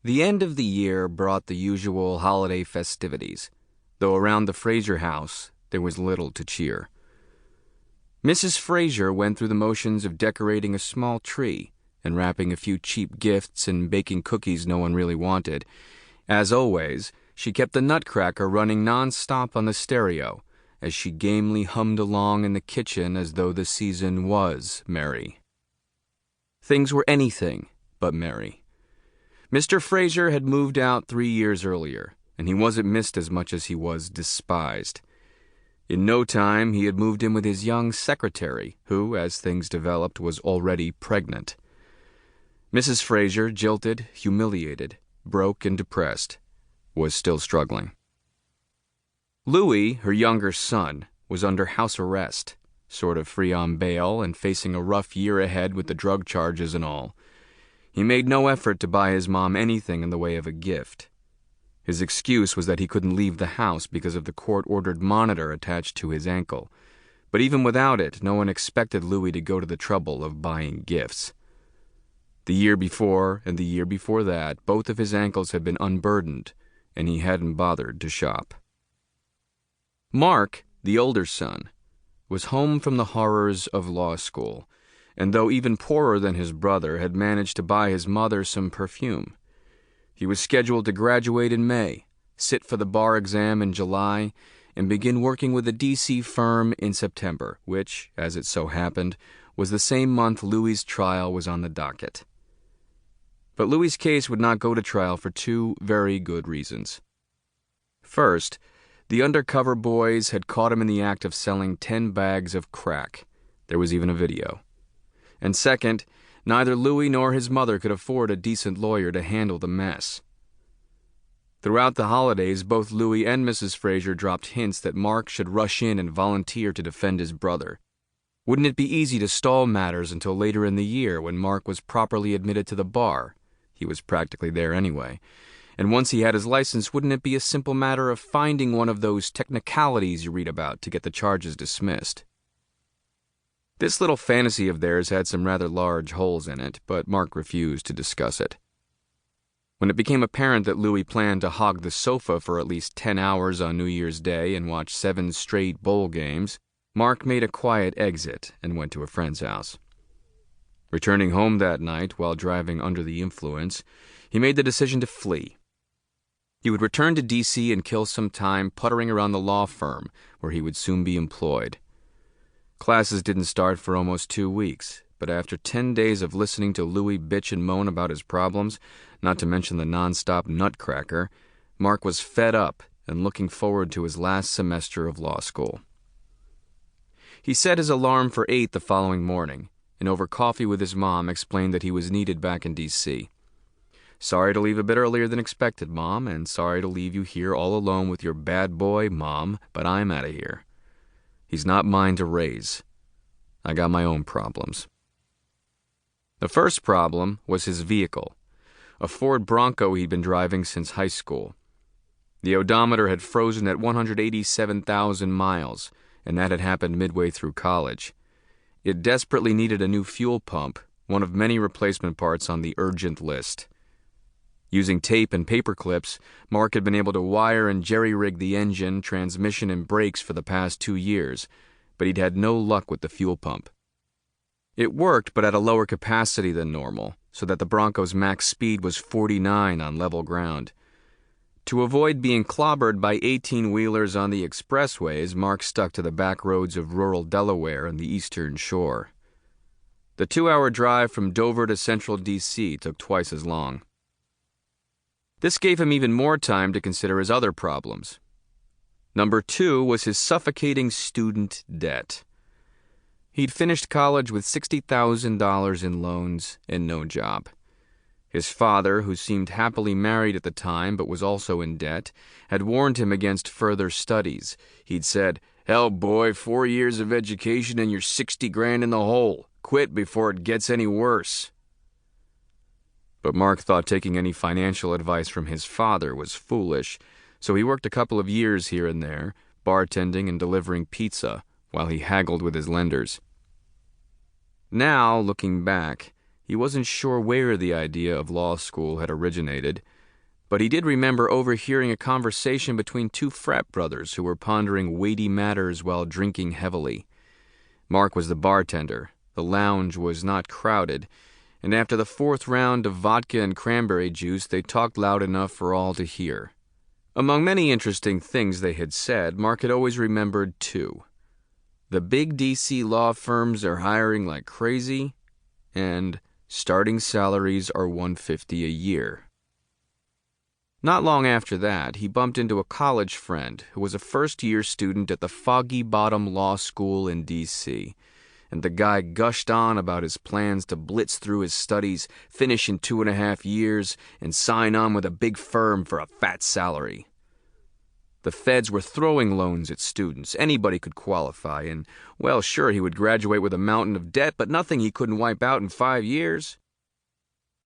The end of the year brought the usual holiday festivities, though around the Fraser house there was little to cheer. Mrs. Fraser went through the motions of decorating a small tree and wrapping a few cheap gifts and baking cookies no one really wanted. As always, she kept the Nutcracker running non-stop on the stereo as she gamely hummed along in the kitchen as though the season was merry. Things were anything but merry. Mr. Fraser had moved out 3 years earlier, and he wasn't missed as much as he was despised. In no time, he had moved in with his young secretary, who, as things developed, was already pregnant. Mrs. Fraser, jilted, humiliated, broke, and depressed, was still struggling. Louis, her younger son, was under house arrest, sort of free on bail and facing a rough year ahead with the drug charges and all. He made no effort to buy his mom anything in the way of a gift. His excuse was that he couldn't leave the house because of the court-ordered monitor attached to his ankle. But even without it, no one expected Louis to go to the trouble of buying gifts. The year before and the year before that, both of his ankles had been unburdened, and he hadn't bothered to shop. Mark, the older son, was home from the horrors of law school, and though even poorer than his brother, had managed to buy his mother some perfume. He was scheduled to graduate in May, sit for the bar exam in July, and begin working with a D.C. firm in September, which, as it so happened, was the same month Louis's trial was on the docket. But Louis's case would not go to trial for 2 very good reasons. First, the undercover boys had caught him in the act of selling 10 bags of crack. There was even a video. And second, neither Louis nor his mother could afford a decent lawyer to handle the mess. Throughout the holidays, both Louis and Mrs. Fraser dropped hints that Mark should rush in and volunteer to defend his brother. Wouldn't it be easy to stall matters until later in the year when Mark was properly admitted to the bar? He was practically there anyway. And once he had his license, wouldn't it be a simple matter of finding one of those technicalities you read about to get the charges dismissed? This little fantasy of theirs had some rather large holes in it, but Mark refused to discuss it. When it became apparent that Louis planned to hog the sofa for at least 10 hours on New Year's Day and watch 7 straight bowl games, Mark made a quiet exit and went to a friend's house. Returning home that night while driving under the influence, he made the decision to flee. He would return to D.C. and kill some time puttering around the law firm, where he would soon be employed. Classes didn't start for almost 2 weeks, but after 10 days of listening to Louis bitch and moan about his problems, not to mention the non-stop Nutcracker, Mark was fed up and looking forward to his last semester of law school. He set his alarm for 8 the following morning, and over coffee with his mom explained that he was needed back in D.C. "Sorry to leave a bit earlier than expected, Mom, and sorry to leave you here all alone with your bad boy, Mom, but I'm out of here. He's not mine to raise. I got my own problems." The first problem was his vehicle, a Ford Bronco he'd been driving since high school. The odometer had frozen at 187,000 miles, and that had happened midway through college. It desperately needed a new fuel pump, one of many replacement parts on the urgent list. Using tape and paper clips, Mark had been able to wire and jerry-rig the engine, transmission, and brakes for the past 2 years, but he'd had no luck with the fuel pump. It worked, but at a lower capacity than normal, so that the Bronco's max speed was 49 on level ground. To avoid being clobbered by 18-wheelers on the expressways, Mark stuck to the back roads of rural Delaware and the Eastern Shore. The 2-hour drive from Dover to central D.C. took twice as long. This gave him even more time to consider his other problems. Number 2 was his suffocating student debt. He'd finished college with $60,000 in loans and no job. His father, who seemed happily married at the time but was also in debt, had warned him against further studies. He'd said, "Hell, boy, 4 years of education and you're 60 grand in the hole. Quit before it gets any worse." But Mark thought taking any financial advice from his father was foolish, so he worked a couple of years here and there, bartending and delivering pizza, while he haggled with his lenders. Now, looking back, He wasn't sure where the idea of law school had originated, but he did remember overhearing a conversation between two frat brothers who were pondering weighty matters while drinking heavily. Mark was the bartender. The lounge was not crowded, and after the fourth round of vodka and cranberry juice, they talked loud enough for all to hear. Among many interesting things they had said, Mark had always remembered two. The big D.C. law firms are hiring like crazy, and starting salaries are $150 a year. Not long after that, he bumped into a college friend who was a first-year student at the Foggy Bottom Law School in D.C., and the guy gushed on about his plans to blitz through his studies, finish in 2.5 years, and sign on with a big firm for a fat salary. The feds were throwing loans at students. Anybody could qualify, and, well, sure, he would graduate with a mountain of debt, but nothing he couldn't wipe out in 5 years.